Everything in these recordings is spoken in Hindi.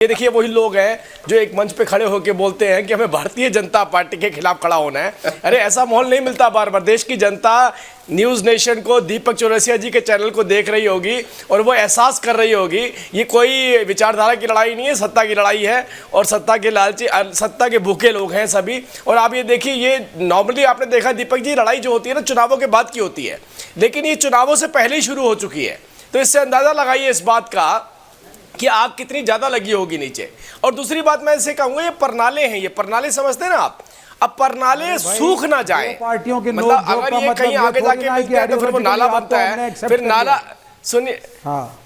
ये देखिए वही लोग हैं जो एक मंच पे खड़े होकर बोलते हैं कि हमें भारतीय जनता पार्टी के खिलाफ खड़ा होना है। अरे ऐसा माहौल नहीं मिलता बार बार। देश की जनता न्यूज़ नेशन को, दीपक चौरसिया जी के चैनल को देख रही होगी और वो एहसास कर रही होगी ये कोई विचारधारा की लड़ाई नहीं है, सत्ता की लड़ाई है। और सत्ता के लालची, सत्ता के भूखे लोग हैं सभी। और आप ये देखिए, ये नॉर्मली आपने देखा दीपक जी, लड़ाई जो होती है ना चुनावों के बाद की होती है, लेकिन ये चुनावों से पहले ही शुरू हो चुकी है। तो इससे अंदाज़ा लगाइए इस बात का कि आग कितनी ज्यादा लगी होगी नीचे। और दूसरी बात मैं इसे कहूंगा, ये परनाले हैं, ये परनाले समझते हैं ना आप। अब परनाले सूख ना जाए, पार्टियों के मतलब अगर ये कहीं आगे जाके मिलते हैं तो फिर वो नाला बनता है, फिर नाला। सुनिए, हाँ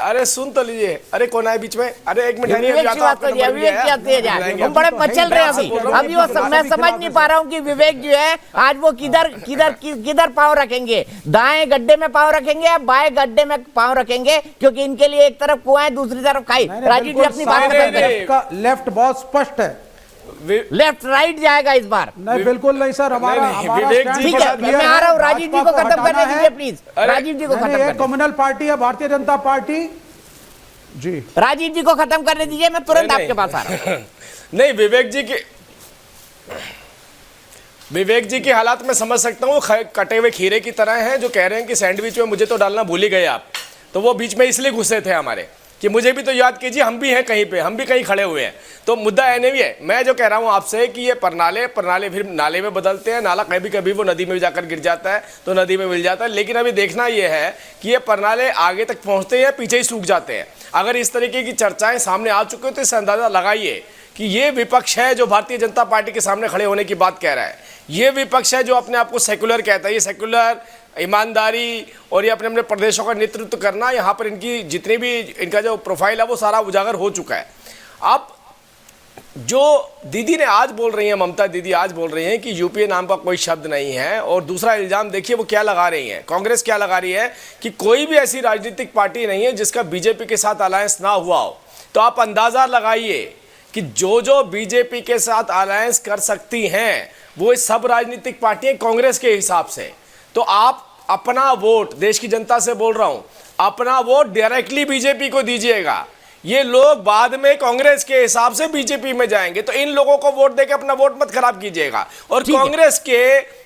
अरे सुन तो लीजिए। अरे कौन है बीच में? अरे एक मिनट, हम बड़े मचल रहे हैं अभी वो मैं समझ नहीं पा रहा हूँ कि विवेक जो है आज वो किधर पाँव रखेंगे। दाएं गड्ढे में पाँव रखेंगे या बाएं गड्ढे में पाँव रखेंगे, क्योंकि इनके लिए एक तरफ कुआं है दूसरी तरफ खाई। राजीव जी अपनी बात करें। लेफ्ट बहुत स्पष्ट है, लेफ्ट राइट जाएगा इस बार। नहीं बिल्कुल नहीं सर, हमारा ठीक है, मैं आ रहा हूँ। राजीव जी को खत्म करने दीजिए प्लीज। राजीव जी को खत्म करने, कम्युनल पार्टी है भारतीय जनता पार्टी जी। राजीव जी को खत्म करने दीजिए, मैं तुरंत आपके पास आ रहा हूँ। नहीं, विवेक जी के हालात में समझ सकता हूँ। कटे हुए खीरे की तरह हैं जो कह रहे हैं कि सैंडविच में मुझे तो डालना भूल ही गए आप। तो वो बीच में इसलिए घुसे थे हमारे कि मुझे भी तो याद कीजिए, हम भी हैं कहीं पे, हम भी कहीं खड़े हुए हैं। तो मुद्दा ऐसे भी है। मैं जो कह रहा हूँ आपसे कि ये परनाले फिर नाले में बदलते हैं, नाला कभी कभी वो नदी में भी जाकर गिर जाता है तो नदी में मिल जाता है। लेकिन अभी देखना ये है कि ये परनाले आगे तक पहुँचते हैं, पीछे ही सूख जाते हैं। अगर इस तरीके की चर्चाएं सामने आ चुकी हो तो इससे अंदाज़ा लगाइए कि ये विपक्ष है जो भारतीय जनता पार्टी के सामने खड़े होने की बात कह रहा है। ये विपक्ष है जो अपने आप को सेकुलर कहता है। ये सेकुलर, ईमानदारी और ये अपने अपने प्रदेशों का नेतृत्व करना, यहाँ पर इनकी जितनी भी इनका जो प्रोफाइल है वो सारा उजागर हो चुका है। अब जो दीदी ने आज बोल रही हैं, ममता दीदी आज बोल रही हैं कि यूपीए नाम का कोई शब्द नहीं है। और दूसरा इल्ज़ाम देखिए वो क्या लगा रही हैं, कांग्रेस क्या लगा रही है कि कोई भी ऐसी राजनीतिक पार्टी नहीं है जिसका बीजेपी के साथ अलायंस ना हुआ हो। तो आप अंदाज़ा लगाइए कि जो बीजेपी के साथ अलायंस कर सकती हैं वो सब राजनीतिक पार्टियां कांग्रेस के हिसाब से। तो आप अपना वोट, देश की जनता से बोल रहा हूं, अपना वोट डायरेक्टली बीजेपी को दीजिएगा। ये लोग बाद में कांग्रेस के हिसाब से बीजेपी में जाएंगे, तो इन लोगों को वोट देके अपना वोट मत खराब कीजिएगा। और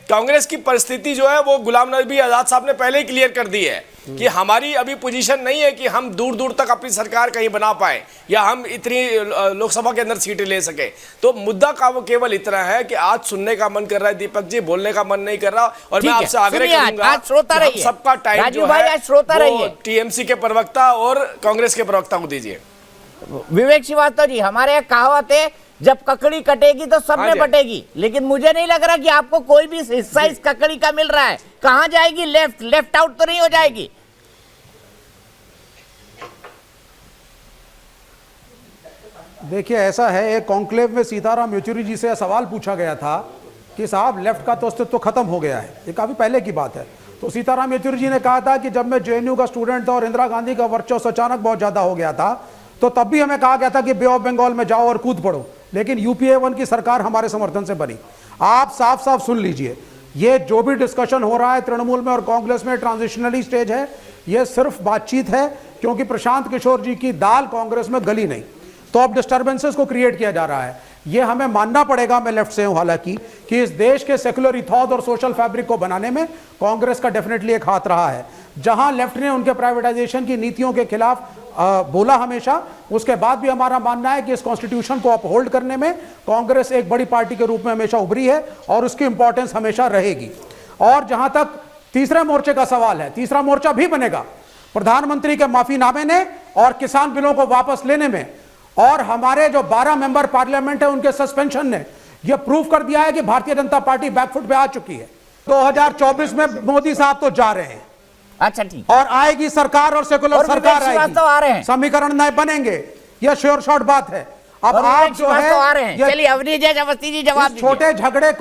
कांग्रेस की परिस्थिति जो है वो गुलाम नबी आजाद साहब ने पहले ही क्लियर कर दी है कि हमारी अभी पोजीशन नहीं है कि हम दूर दूर तक अपनी सरकार कहीं बना पाए या हम इतनी लोकसभा के अंदर सीटें ले सके। तो मुद्दा का वो केवल इतना है कि आज सुनने का मन कर रहा है दीपक जी, बोलने का मन नहीं कर रहा। और मैं आपसे आग्रह करूंगा सबका टाइम जो है टीएमसी के प्रवक्ता और कांग्रेस के प्रवक्ता को दीजिए। विवेक श्रीवास्तव जी, हमारे यहाँ कहावत है जब ककड़ी कटेगी तो सब में बटेगी। लेकिन मुझे नहीं लग रहा कि आपको कोई भी हिस्सा इस ककड़ी का मिल रहा है। कहां जाएगी? लेफ्ट आउट तो नहीं हो जाएगी? देखिए ऐसा है, एक कॉन्क्लेव में सीताराम येचुरी जी से सवाल पूछा गया था कि साहब लेफ्ट का तो अस्तित्व खत्म हो गया है, ये काफी पहले की बात है। तो सीताराम येचुरी जी ने कहा था कि जब मैं जेएनयू का स्टूडेंट था और इंदिरा गांधी का वर्चस्व अचानक बहुत ज्यादा हो गया था तो तब भी हमें कहा गया था कि बे ऑफ बंगाल में जाओ और कूद पड़ो, लेकिन यूपीए 1 की सरकार हमारे समर्थन से बनी। आप साफ साफ सुन लीजिए, ये जो भी डिस्कशन हो रहा है तृणमूल में और कांग्रेस में ट्रांजिशनली स्टेज है, ये सिर्फ बातचीत है, क्योंकि प्रशांत किशोर जी की दाल कांग्रेस में गली नहीं। तो अब डिस्टर्बेंसेस को क्रिएट किया जा रहा है। ये हमें मानना पड़ेगा, मैं लेफ्ट से हूं हालांकि, कि इस देश के सेकुलर इथॉस और सोशल फैब्रिक को बनाने में कांग्रेस का डेफिनेटली एक हाथ रहा है। जहां लेफ्ट ने उनके प्राइवेटाइजेशन की नीतियों के खिलाफ बोला हमेशा, उसके बाद भी हमारा मानना है कि इस कॉन्स्टिट्यूशन को अपहोल्ड करने में कांग्रेस एक बड़ी पार्टी के रूप में हमेशा उभरी है और उसकी इंपॉर्टेंस हमेशा रहेगी। और जहां तक तीसरे मोर्चे का सवाल है, तीसरा मोर्चा भी बनेगा प्रधानमंत्री के माफीनामे ने और किसान बिलों को वापस लेने में, और हमारे जो 12 मेंबर पार्लियामेंट है उनके सस्पेंशन ने यह प्रूव कर दिया है कि भारतीय जनता पार्टी बैकफुट पे आ चुकी है। 2024 में मोदी साहब तो जा रहे हैं, अच्छा ठीक, और आएगी सरकार और सेकुलर सरकार आएगी, आ रहे हैं, समीकरण नए बनेंगे, यह श्योर शॉर्ट बात है। अब आप जो है चलिए अवनीश अवस्थी जी जवाब छोटे झगड़े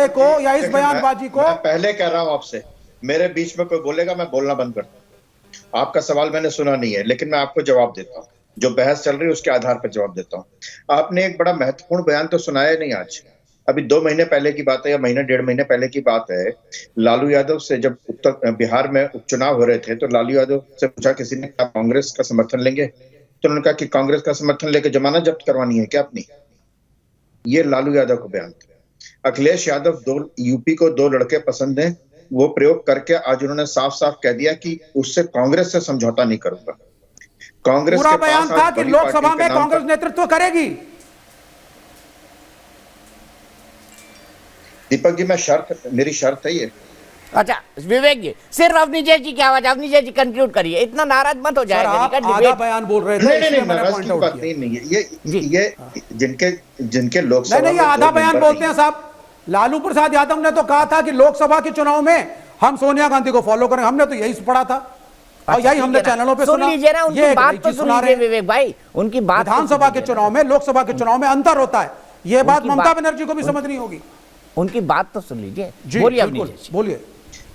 को या इस बयानबाजी को, मैं पहले कह रहा हूं आपसे, मेरे बीच में कोई बोलेगा मैं बोलना बंद करता हूं। आपका सवाल मैंने सुना नहीं है, लेकिन मैं आपको जवाब देता हूं, जो बहस चल रही है उसके आधार पर जवाब देता हूं। आपने एक बड़ा महत्वपूर्ण बयान तो सुनाया नहीं आज, अभी 2 महीने पहले की बात है या महीने 1.5 महीने पहले की बात है। लालू यादव से जब उत्तर बिहार में उपचुनाव हो रहे थे तो लालू यादव से पूछा किसी ने, क्या कांग्रेस का समर्थन लेंगे? तो उन्होंने कहा कि कांग्रेस का समर्थन लेकर जमानत जब्त करवानी है क्या अपनी। ये लालू यादव को बयान था। अखिलेश यादव यूपी को 2 लड़के पसंद हैं, वो प्रयोग करके आज उन्होंने साफ साफ कह दिया कि उससे कांग्रेस से समझौता नहीं करूंगा। कांग्रेस पूरा के पास बयान आज था कि बड़ी लोकसभा पार्टी में के नाम कांग्रेस पर- नेतृत्व करेगी। दीपक जी, मेरी शर्त है ये। अच्छा विवेक जी, सिर्फ अवनी जय जी की आवाज, अवनी जय जी कंक्लूड करिए, इतना नाराज मत हो सर, जाए। आप आधा बयान बोल रहे थे, नहीं इसलिए नहीं, मैंने नाराज पॉइंट की आउट बात किया। नहीं है। जी। ये जिनके लोकसभा नहीं, में आधा 2 बयान मेंबर बोलते नहीं हैं साहब। लालू प्रसाद यादव ने तो कहा था कि लोकसभा के चुनाव में हम सोनिया गांधी को फॉलो करेंगे, हमने तो यही पढ़ा था और यही हमने चैनलों पे सुन सुना। लीजिए ना, उनकी ये एक बात नई तो चीज सुन सुना रहे लीजिए हैं। विवेक भाई, उनकी बात तो विधानसभा सुन के लीजिए चुनाव में लोकसभा के चुनाव में अंतर होता है, ये बात उनकी ममता बात- बनर्जी को भी समझनी होगी। उनकी बात तो सुन लीजिए। जी बोलिए अवनी बिल्कुल, जय जी। बोलिए।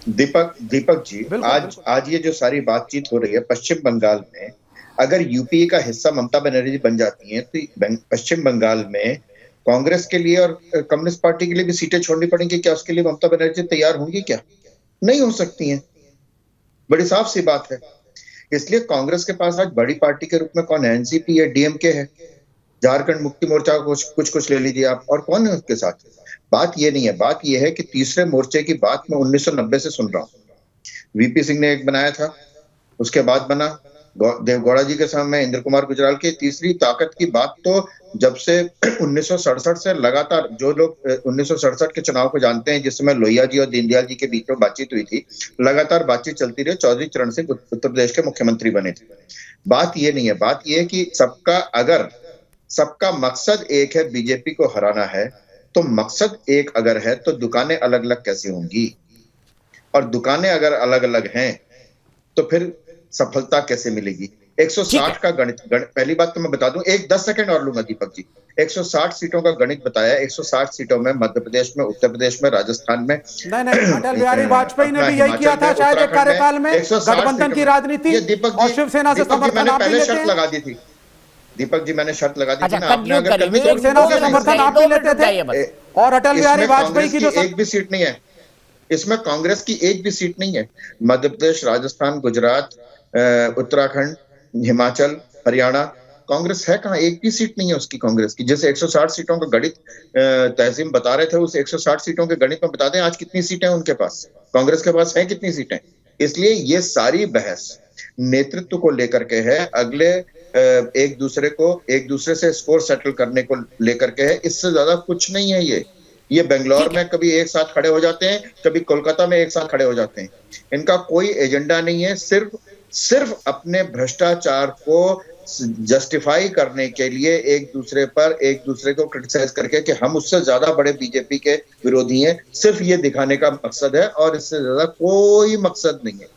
दीपक जी, बिल्कुल, आज ये जो सारी बातचीत हो रही है पश्चिम बंगाल में, अगर यूपीए का हिस्सा ममता बनर्जी बन जाती हैं तो पश्चिम बंगाल में कांग्रेस के लिए और कम्युनिस्ट पार्टी के लिए भी सीटें छोड़नी पड़ेंगी क्या? उसके लिए ममता बनर्जी तैयार होंगी क्या? नहीं हो सकती हैं। बड़ी साफ सी बात है। इसलिए कांग्रेस के पास आज बड़ी पार्टी के रूप में कौन है? एनसीपी है, डीएमके है, झारखंड मुक्ति मोर्चा कुछ ले लीजिए आप, और कौन है उसके साथ? बात ये नहीं है, बात ये है कि तीसरे मोर्चे की बात मैं 1990 से सुन रहा हूं। वीपी सिंह ने एक बनाया था, उसके बाद बना देवगौड़ा जी के समय इंद्र कुमार गुजराल की। तीसरी ताकत की बात तो जब से 1967 से लगातार, जो लोग 1967 के चुनाव को जानते हैं जिस समय लोहिया जी और दीनदयाल जी के बीच में बातचीत हुई थी, लगातार बातचीत चलती रही, चौधरी चरण सिंह उत्तर प्रदेश के मुख्यमंत्री बने थे। बात ये नहीं है, बात ये है कि सबका मकसद एक है, बीजेपी को हराना है, तो मकसद एक अगर है तो दुकानें अलग अलग कैसे होंगी? और दुकानें अगर अलग अलग हैं तो फिर सफलता कैसे मिलेगी? 160 का गणित, पहली बात तो मैं बता दूं, 10 सेकंड और लूंगा दीपक जी। 160 सीटों का गणित बताया। 160 सीटों में मध्य प्रदेश में, उत्तर प्रदेश में, राजस्थान में, नहीं, अटल बिहारी वाजपेयी ने भी यही किया था शायद एक कार्यकाल में। गठबंधन की राजनीति और शिवसेना से समर्थन आप भी पहले लेते शर्त हैं। लगा दी थी दीपक जी, मैंने शर्त लगा दी अच्छा थी ना, आपने कंक्लूड अगर करिए। शिवसेना से समर्थन आप भी लेते थे, और अटल बिहारी इसमें वाजपेयी की कांग्रेस जो एक भी सीट नहीं है, इसमें कांग्रेस की एक भी सीट नहीं है। मध्य प्रदेश, राजस्थान, गुजरात, उत्तराखंड, हिमाचल, हरियाणा, कांग्रेस है कहां? एक भी सीट नहीं है उसकी कांग्रेस की। जैसे 160 सीटों का गणित तहसीम बता रहे थे, उस 160 सीटों के गणित में बता दें आज कितनी सीटें उनके पास, कांग्रेस के पास है कितनी सीटें। इसलिए ये सारी बहस नेतृत्व को लेकर के है, अगले एक दूसरे से स्कोर सेटल करने को लेकर के है, इससे ज्यादा कुछ नहीं है। ये बेंगलोर में कभी एक साथ खड़े हो जाते हैं, कभी कोलकाता में एक साथ खड़े हो जाते हैं। इनका कोई एजेंडा नहीं है, सिर्फ अपने भ्रष्टाचार को जस्टिफाई करने के लिए एक दूसरे को क्रिटिसाइज करके कि हम उससे ज्यादा बड़े बीजेपी के विरोधी हैं, सिर्फ ये दिखाने का मकसद है, और इससे ज्यादा कोई मकसद नहीं है।